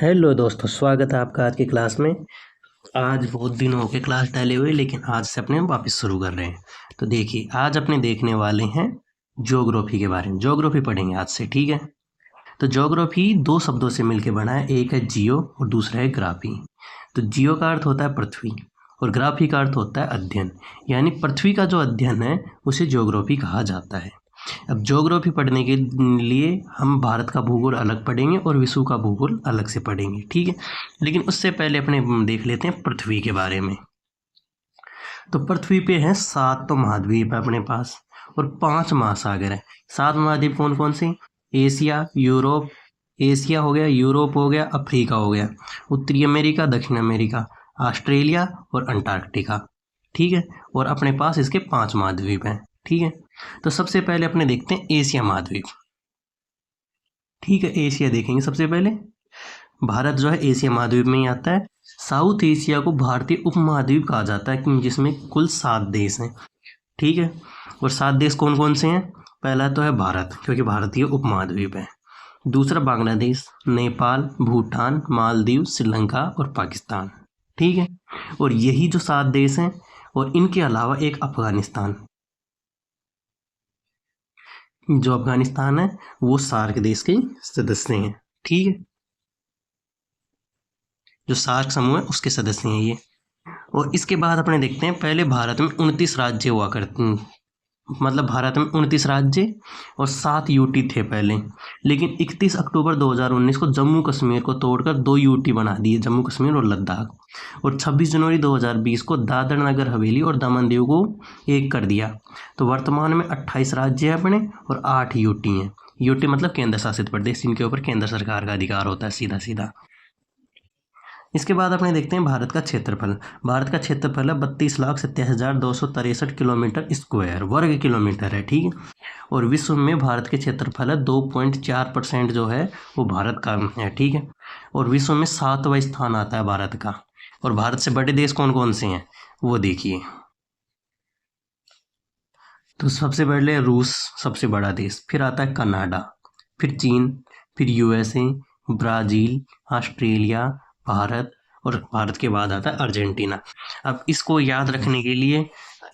Hello दोस्तों, स्वागत है आपका आज की क्लास में। आज बहुत दिन हो गए क्लास डाले हुए, लेकिन आज से अपने वापस शुरू कर रहे हैं। तो देखिए, आज अपने देखने वाले हैं ज्योग्राफी के बारे में। ज्योग्राफी पढ़ेंगे आज से, ठीक है। तो ज्योग्राफी दो शब्दों से मिलकर बना है, एक है जियो और दूसरा है ग्राफी। तो जियो का अर्थ होता है पृथ्वी और ग्राफी का अर्थ होता है अध्ययन, यानी पृथ्वी का जो अध्ययन है उसे ज्योग्राफी कहा जाता है। अब ज्योग्राफी पढ़ने के लिए हम भारत का भूगोल अलग पढ़ेंगे और विश्व का भूगोल अलग से पढ़ेंगे, ठीक है। लेकिन उससे पहले अपने देख लेते हैं पृथ्वी के बारे में। तो पृथ्वी पे है 7 तो महाद्वीप है अपने पास और 5 महासागर है। 7 महाद्वीप कौन कौन से? एशिया, यूरोप, एशिया हो गया, यूरोप हो गया, अफ्रीका हो गया, उत्तरी अमेरिका, दक्षिण अमेरिका, ऑस्ट्रेलिया और अंटार्कटिका, ठीक है। और अपने पास इसके 5 महाद्वीप हैं, ठीक है। तो सबसे पहले अपने देखते हैं एशिया महाद्वीप, ठीक है। एशिया देखेंगे सबसे पहले। भारत जो है एशिया महाद्वीप में ही आता है। साउथ एशिया को भारतीय उपमहाद्वीप कहा जाता है, जिसमें कुल 7 देश हैं, ठीक है। और 7 देश कौन कौन से हैं? पहला तो है भारत, क्योंकि भारतीय उपमहाद्वीप है। दूसरा बांग्लादेश, नेपाल, भूटान, मालदीव, श्रीलंका और पाकिस्तान, ठीक है। और यही जो 7 देश हैं, और इनके अलावा एक अफगानिस्तान, जो अफगानिस्तान है वो सार्क देश के सदस्य हैं, ठीक है। जो सार्क समूह है उसके सदस्य हैं ये। और इसके बाद अपने देखते हैं, पहले भारत में 29 राज्य हुआ करते, मतलब भारत में 29 राज्य और 7 यूटी थे पहले। लेकिन 31 अक्टूबर 2019 को जम्मू कश्मीर को तोड़कर 2 यूटी बना दिए, जम्मू कश्मीर और लद्दाख। और 26 जनवरी 2020 को दादर नगर हवेली और दमन दीव को एक कर दिया। तो वर्तमान में 28 राज्य हैं अपने और 8 यूटी हैं। यूटी मतलब केंद्र शासित प्रदेश, जिनके ऊपर केंद्र सरकार का अधिकार होता है सीधा सीधा। इसके बाद अपने देखते हैं भारत का क्षेत्रफल। भारत का क्षेत्रफल है 32,27,263 किलोमीटर स्क्वायर, वर्ग किलोमीटर है, ठीक है। और विश्व में भारत के क्षेत्रफल है 2.4% जो है वो भारत का है, ठीक है। और विश्व में 7वां स्थान आता है भारत का। और भारत से बड़े देश कौन कौन से हैं वो देखिए। तो सबसे पहले रूस, सबसे बड़ा देश, फिर आता है कनाडा, फिर चीन, फिर यूएसए, ब्राज़ील, ऑस्ट्रेलिया, भारत, और भारत के बाद आता है अर्जेंटीना। अब इसको याद रखने के लिए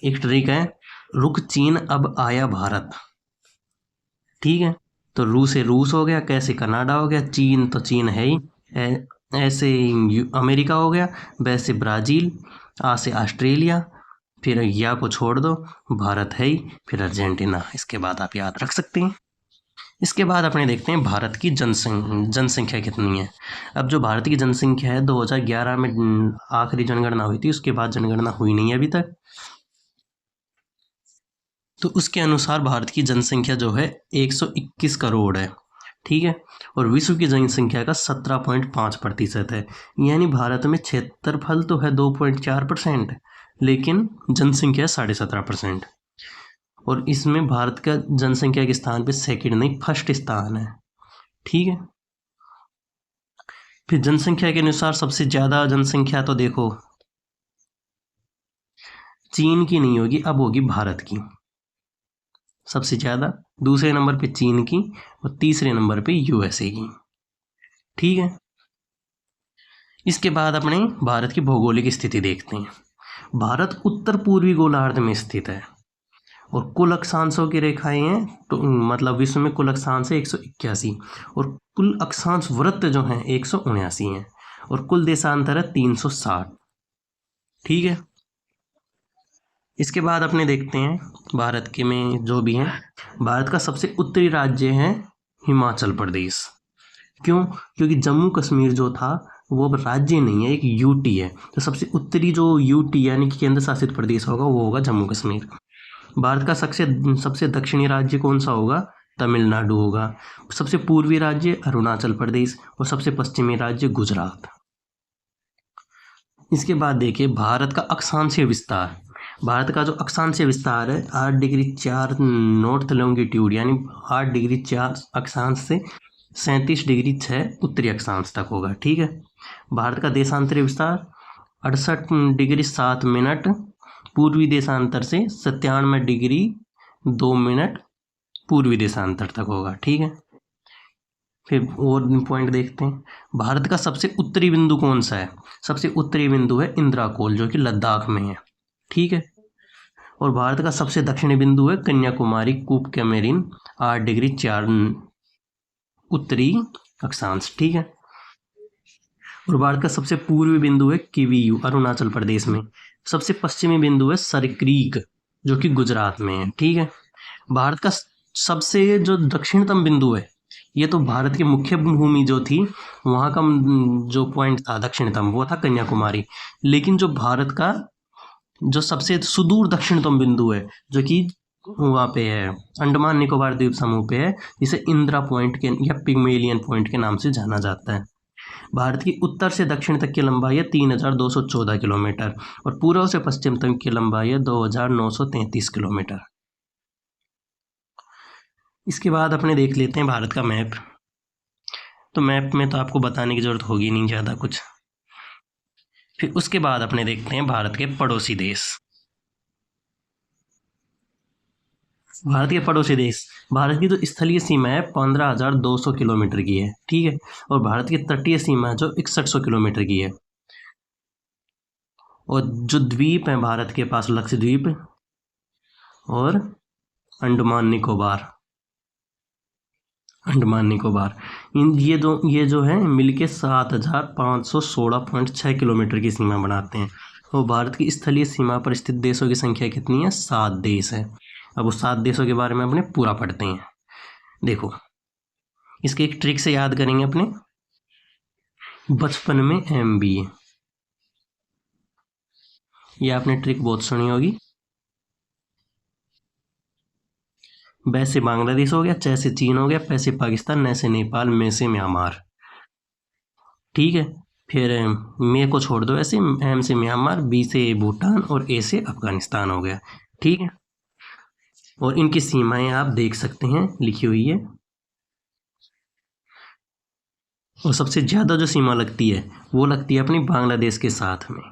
एक ट्रिक है, रुक चीन अब आया भारत, ठीक है। तो रूस से रूस हो गया, कैसे कनाडा हो गया, चीन तो चीन है ही, ऐसे अमेरिका हो गया, वैसे ब्राज़ील, आ से ऑस्ट्रेलिया, फिर या को छोड़ दो, भारत है ही, फिर अर्जेंटीना। इसके बाद आप याद रख सकते हैं। इसके बाद अपने देखते हैं भारत की जनसंख्या कितनी है। अब जो भारत की जनसंख्या है 2011 में आखिरी जनगणना हुई थी, उसके बाद जनगणना हुई नहीं है अभी तक। तो उसके अनुसार भारत की जनसंख्या जो है 121 करोड़ है, ठीक है। और विश्व की जनसंख्या का 17.5% है। यानी भारत में क्षेत्रफल तो है 2.4%, लेकिन जनसंख्या 17.5%। और इसमें भारत का जनसंख्या के स्थान पे सेकंड नहीं, फर्स्ट स्थान है, ठीक है। फिर जनसंख्या के अनुसार सबसे ज़्यादा जनसंख्या तो देखो चीन की नहीं होगी, अब होगी भारत की सबसे ज़्यादा, दूसरे नंबर पे चीन की और तीसरे नंबर पे यूएसए की, ठीक है। इसके बाद अपने भारत की भौगोलिक स्थिति देखते हैं। भारत उत्तर पूर्वी गोलार्ध में स्थित है और कुल अक्षांशों की रेखाएं हैं, तो मतलब विश्व में कुल अक्षांश है 181 और कुल अक्षांश वृत्त जो हैं 179 हैं और कुल देशांतर है 360, ठीक है। इसके बाद अपने देखते हैं भारत के में जो भी हैं, भारत का सबसे उत्तरी राज्य है हिमाचल प्रदेश। क्यों? क्योंकि जम्मू कश्मीर जो था वो अब राज्य नहीं है, एक यूटी है। तो सबसे उत्तरी जो यूटी यानी कि केंद्र शासित प्रदेश होगा वो होगा जम्मू कश्मीर। भारत का सबसे सबसे दक्षिणी राज्य कौन सा होगा? तमिलनाडु होगा। सबसे पूर्वी राज्य अरुणाचल प्रदेश और सबसे पश्चिमी राज्य गुजरात। इसके बाद देखिए भारत का अक्षांशीय विस्तार। भारत का जो अक्षांशीय विस्तार है 8 डिग्री 4 नॉर्थ लॉन्गिट्यूड, यानी 8 डिग्री 4 अक्षांश से 37 डिग्री 6 उत्तरी अक्षांश तक होगा, ठीक है। भारत का देशांतरीय विस्तार 68 डिग्री 7 मिनट पूर्वी देशांतर से 97 डिग्री 2 मिनट पूर्वी देशांतर तक होगा, ठीक है। फिर और पॉइंट देखते हैं, भारत का सबसे उत्तरी बिंदु कौन सा है? सबसे उत्तरी बिंदु है इंद्राकोल, जो कि लद्दाख में है। ठीक है। और भारत का सबसे दक्षिणी बिंदु है कन्याकुमारी, कूप कैमरीन, 8 डिग्री 4 उत्तरी अक्षांश। ठीक है। और भारत का सबसे पूर्वी बिंदु है किवीयू, अरुणाचल प्रदेश में। सबसे पश्चिमी बिंदु है सरक्रीक, जो कि गुजरात में है। ठीक है। भारत का सबसे जो दक्षिणतम बिंदु है, ये तो भारत की मुख्य भूमि जो थी वहाँ का जो पॉइंट था दक्षिणतम, वो था कन्याकुमारी। लेकिन जो भारत का जो सबसे सुदूर दक्षिणतम बिंदु है, जो कि वहाँ पे है अंडमान निकोबार द्वीप समूह पे है, जिसे इंदिरा पॉइंट के या पिग्मेलियन पॉइंट के नाम से जाना जाता है। भारत की उत्तर से दक्षिण तक की लंबाई है 3214 किलोमीटर और पूर्व से पश्चिम तक की लंबाई है 2933 किलोमीटर। इसके बाद अपने देख लेते हैं भारत का मैप। तो मैप में तो आपको बताने की जरूरत होगी नहीं ज़्यादा कुछ। फिर उसके बाद अपने देखते हैं भारत के पड़ोसी देश। भारत के पड़ोसी देश, भारत की जो स्थलीय सीमा है 15,200 किलोमीटर की है। ठीक है। और भारत की तटीय सीमा जो 6100 किलोमीटर की है। और जो द्वीप हैं भारत के पास, लक्षद्वीप और अंडमान निकोबार, ये जो है मिलके 7,516.6 किलोमीटर की सीमा बनाते हैं। और भारत की स्थलीय सीमा पर स्थित देशों की संख्या कितनी है? 7 देश है। अब उस 7 देशों के बारे में अपने पूरा पढ़ते हैं। देखो, इसके एक ट्रिक से याद करेंगे अपने, बचपन में MBA, ये आपने ट्रिक बहुत सुनी होगी। ब से बांग्लादेश हो गया, च से चीन हो गया, पै से पाकिस्तान, न से नेपाल, में से म्यांमार। ठीक है। फिर मे को छोड़ दो ऐसे, M से म्यांमार, B से भूटान और A से अफगानिस्तान हो गया। ठीक है। और इनकी सीमाएं आप देख सकते हैं लिखी हुई है। और सबसे ज़्यादा जो सीमा लगती है वो लगती है अपनी बांग्लादेश के साथ में,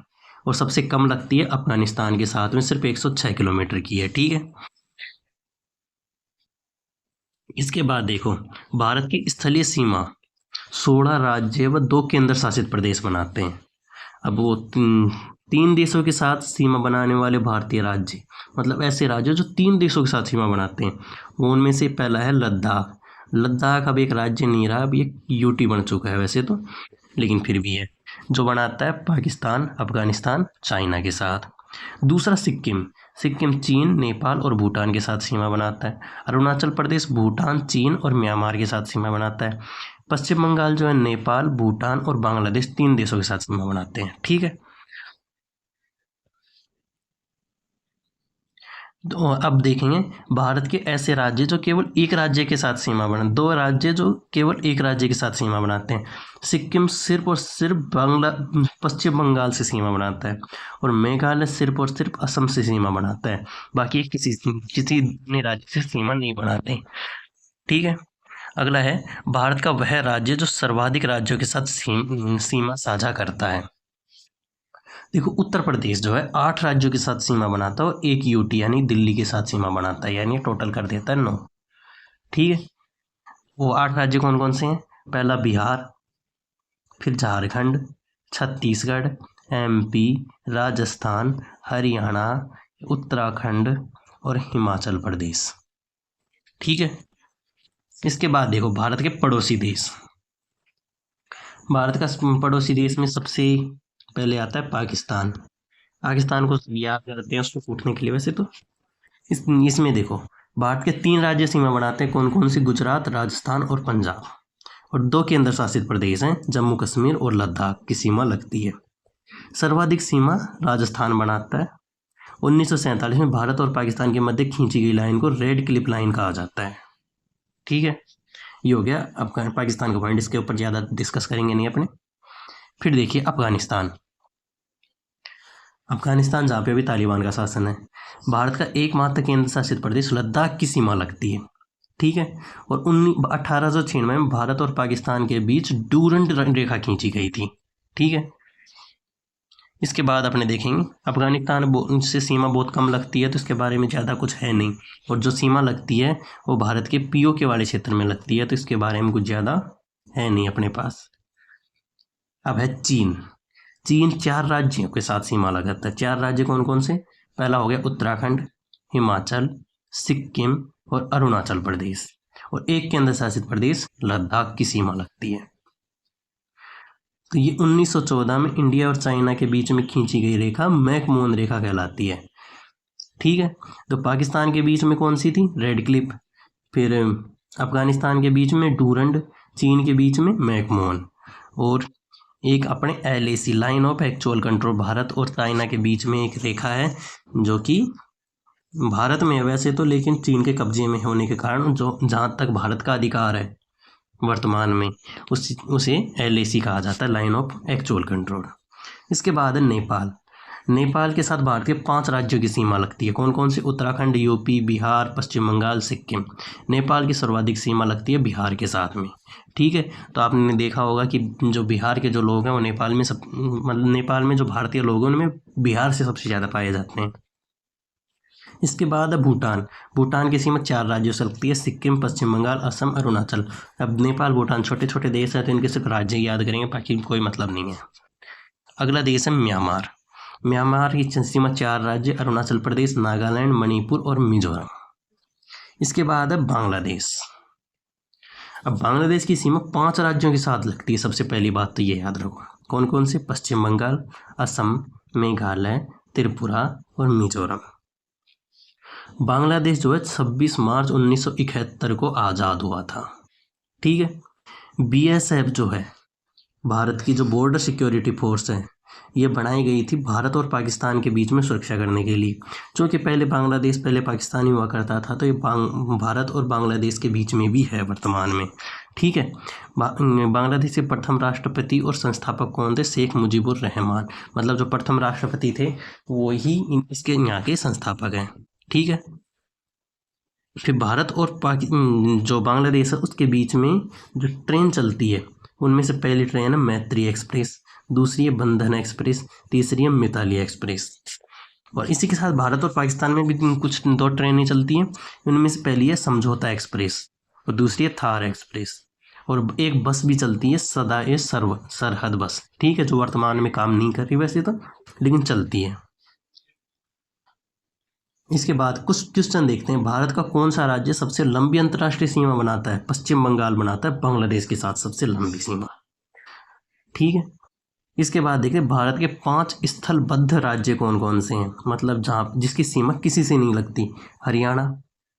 और सबसे कम लगती है अफगानिस्तान के साथ में, सिर्फ 106 किलोमीटर की है। ठीक है। इसके बाद देखो, भारत की स्थलीय सीमा 16 राज्य व 2 केंद्र शासित प्रदेश बनाते हैं। अब वो 3 देशों के साथ सीमा बनाने वाले भारतीय राज्य, मतलब ऐसे राज्य जो 3 देशों के साथ सीमा बनाते हैं, वो उनमें से पहला है लद्दाख। लद्दाख अब एक राज्य नहीं रहा, अब ये यूटी बन चुका है वैसे तो, लेकिन फिर भी है, जो बनाता है पाकिस्तान, अफगानिस्तान, चाइना के साथ। दूसरा सिक्किम, सिक्किम चीन, नेपाल और भूटान के साथ सीमा बनाता है। अरुणाचल प्रदेश भूटान, चीन और म्यांमार के साथ सीमा बनाता है। पश्चिम बंगाल जो है नेपाल, भूटान और बांग्लादेश 3 देशों के साथ सीमा बनाते हैं। ठीक है। तो अब देखेंगे भारत के ऐसे राज्य जो केवल एक राज्य के साथ सीमा बना, 2 राज्य जो केवल एक राज्य के साथ सीमा बनाते हैं। सिक्किम सिर्फ और सिर्फ पश्चिम बंगाल से सीमा बनाता है, और मेघालय सिर्फ और सिर्फ असम से सीमा बनाता है। बाकी किसी ने राज्य से सीमा नहीं बनाते। ठीक है। अगला है भारत का वह राज्य जो सर्वाधिक राज्यों के साथ सीमा साझा करता है। देखो, उत्तर प्रदेश जो है 8 राज्यों के साथ सीमा बनाता है और 1 यूटी यानी दिल्ली के साथ सीमा बनाता है, यानी टोटल कर देता है 9। ठीक है। वो 8 राज्य कौन कौन से हैं? पहला बिहार, फिर झारखंड, छत्तीसगढ़, MP, राजस्थान, हरियाणा, उत्तराखंड और हिमाचल प्रदेश। ठीक है। इसके बाद देखो भारत के पड़ोसी देश। भारत का पड़ोसी देश में सबसे पहले आता है पाकिस्तान। पाकिस्तान को याद करते हैं उसको कूटने के लिए वैसे तो। इसमें देखो, भारत के 3 राज्य सीमा बनाते हैं, कौन कौन सी? गुजरात, राजस्थान और पंजाब। और 2 केंद्र शासित प्रदेश हैं, जम्मू कश्मीर और लद्दाख की सीमा लगती है। सर्वाधिक सीमा राजस्थान बनाता है। 1947 में भारत और पाकिस्तान के मध्य खींची गई लाइन को रेड क्लिप लाइन कहा जाता है। ठीक है। ये हो गया अब पाकिस्तान का पॉइंट, इसके ऊपर ज़्यादा डिस्कस करेंगे नहीं अपने। फिर देखिए अफगानिस्तान। अफगानिस्तान जहाँ पे अभी तालिबान का शासन है। भारत का एकमात्र केंद्र शासित प्रदेश, लद्दाख की सीमा लगती है। ठीक है। और 1896 में भारत और पाकिस्तान के बीच डूरंड रेखा खींची गई थी। ठीक है। इसके बाद अपने देखेंगे अफगानिस्तान से सीमा बहुत कम लगती है, तो इसके बारे में ज़्यादा कुछ है नहीं। और जो सीमा लगती है वो भारत के POK वाले क्षेत्र में लगती है, तो इसके बारे में कुछ ज़्यादा है नहीं अपने पास। अब है चीन। चीन 4 राज्यों के साथ सीमा लगाता है। 4 राज्य कौन कौन से? पहला हो गया उत्तराखंड, हिमाचल, सिक्किम और अरुणाचल प्रदेश, और एक केंद्र शासित प्रदेश लद्दाख की सीमा लगती है। तो ये 1914 में इंडिया और चाइना के बीच में खींची गई रेखा मैकमोहन रेखा कहलाती है। ठीक है। तो पाकिस्तान के बीच में कौन सी थी? Red Cliff. फिर अफगानिस्तान के बीच में डूरंड, चीन के बीच में मैकमोहन, और एक अपने LAC line of actual control Bharat और चाइना के बीच में एक रेखा है जो कि भारत में है वैसे तो, लेकिन चीन के कब्जे में होने के कारण जो जहाँ तक भारत का अधिकार है वर्तमान में उसे LAC कहा जाता है, लाइन ऑफ एक्चुअल कंट्रोल। इसके बाद है नेपाल। नेपाल के साथ भारत के 5 राज्यों की सीमा लगती है। कौन कौन से? उत्तराखंड, यूपी, बिहार, पश्चिम बंगाल, सिक्किम। नेपाल की सर्वाधिक सीमा लगती है बिहार के साथ में। ठीक है। तो आपने देखा होगा कि जो बिहार के जो लोग हैं वो नेपाल में मतलब नेपाल में जो भारतीय लोग हैं उनमें बिहार से सबसे ज़्यादा पाए जाते हैं। इसके बाद है भूटान। भूटान की सीमा 4 राज्यों से लगती है, सिक्किम, पश्चिम बंगाल, असम, अरुणाचल। अब नेपाल भूटान छोटे छोटे देश हैं तो इनके सिर्फ राज्य याद करेंगे, बाकी कोई मतलब नहीं है। अगला देश है म्यांमार। म्यांमार की सीमा 4 राज्य, अरुणाचल प्रदेश, नागालैंड, मणिपुर और मिजोरम। इसके बाद है बांग्लादेश। अब बांग्लादेश की सीमा 5 राज्यों के साथ लगती है। सबसे पहली बात तो ये याद रखो, कौन कौन से? पश्चिम बंगाल, असम, मेघालय, त्रिपुरा और मिजोरम। बांग्लादेश जो है 26 मार्च 1971 को आज़ाद हुआ था। ठीक है। BSF जो है भारत की जो बॉर्डर सिक्योरिटी फोर्स है, ये बनाई गई थी भारत और पाकिस्तान के बीच में सुरक्षा करने के लिए। क्योंकि पहले बांग्लादेश पहले पाकिस्तान ही हुआ करता था, तो ये भारत और बांग्लादेश के बीच में भी है वर्तमान में। ठीक है। बांग्लादेश के प्रथम राष्ट्रपति और संस्थापक कौन थे? शेख मुजीबुर रहमान। मतलब जो प्रथम राष्ट्रपति थे वो ही इसके यहाँ के संस्थापक हैं। ठीक है। फिर भारत और जो बांग्लादेश है उसके बीच में जो ट्रेन चलती है उनमें से पहली ट्रेन है मैत्री एक्सप्रेस, दूसरी है बंधन एक्सप्रेस, तीसरी है मिताली एक्सप्रेस। और इसी के साथ भारत और पाकिस्तान में भी कुछ 2 ट्रेनें चलती हैं। उनमें से पहली है समझौता एक्सप्रेस और दूसरी है थार एक्सप्रेस, और एक बस भी चलती है सदाए सरहद बस। ठीक है। जो वर्तमान में काम नहीं कर रही वैसे तो, लेकिन चलती है। इसके बाद कुछ क्वेश्चन देखते हैं। भारत का कौन सा राज्य सबसे लंबी अंतर्राष्ट्रीय सीमा बनाता है? पश्चिम बंगाल बनाता है बांग्लादेश के साथ सबसे लंबी सीमा। ठीक है। इसके बाद देखते हैं भारत के 5 स्थलबद्ध राज्य कौन कौन से हैं, मतलब जहाँ जिसकी सीमा किसी से नहीं लगती। हरियाणा,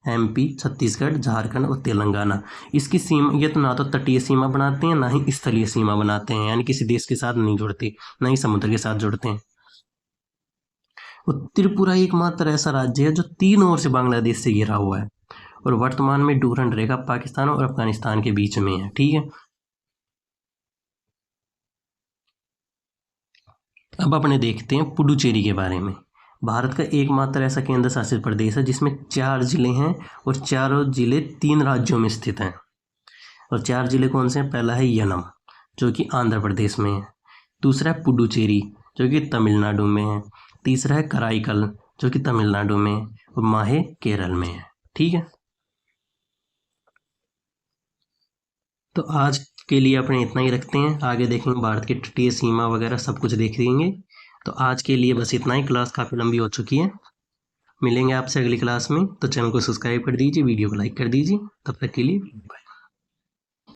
MP, छत्तीसगढ़, झारखंड और तेलंगाना। इसकी सीमा ये तो ना तो तटीय सीमा बनाते हैं ना ही स्थलीय सीमा बनाते हैं, यानी किसी देश के साथ नहीं जुड़ते, ना ही समुद्र के साथ जुड़ते हैं। और त्रिपुरा एकमात्र ऐसा राज्य है जो 3 ओर से बांग्लादेश से घिरा हुआ है और वर्तमान में डूरंड रेखा पाकिस्तान और अफगानिस्तान के बीच में है। ठीक है। अब अपने देखते हैं पुडुचेरी के बारे में। भारत का एकमात्र ऐसा केंद्र शासित प्रदेश है जिसमें 4 जिले हैं और चारों जिले 3 राज्यों में स्थित हैं। और 4 जिले कौन से हैं? पहला है यनम जो कि आंध्र प्रदेश में है, दूसरा है पुडुचेरी जो कि तमिलनाडु में है, तीसरा है कराईकल जो कि तमिलनाडु में है, और माहे केरल में है। ठीक है। तो आज के लिए अपने इतना ही रखते हैं, आगे देखेंगे भारत की तटीय सीमा वगैरह सब कुछ देख लेंगे। तो आज के लिए बस इतना ही, क्लास काफ़ी लंबी हो चुकी है। मिलेंगे आपसे अगली क्लास में, तो चैनल को सब्सक्राइब कर दीजिए, वीडियो को लाइक कर दीजिए। तब तक के लिए बाय।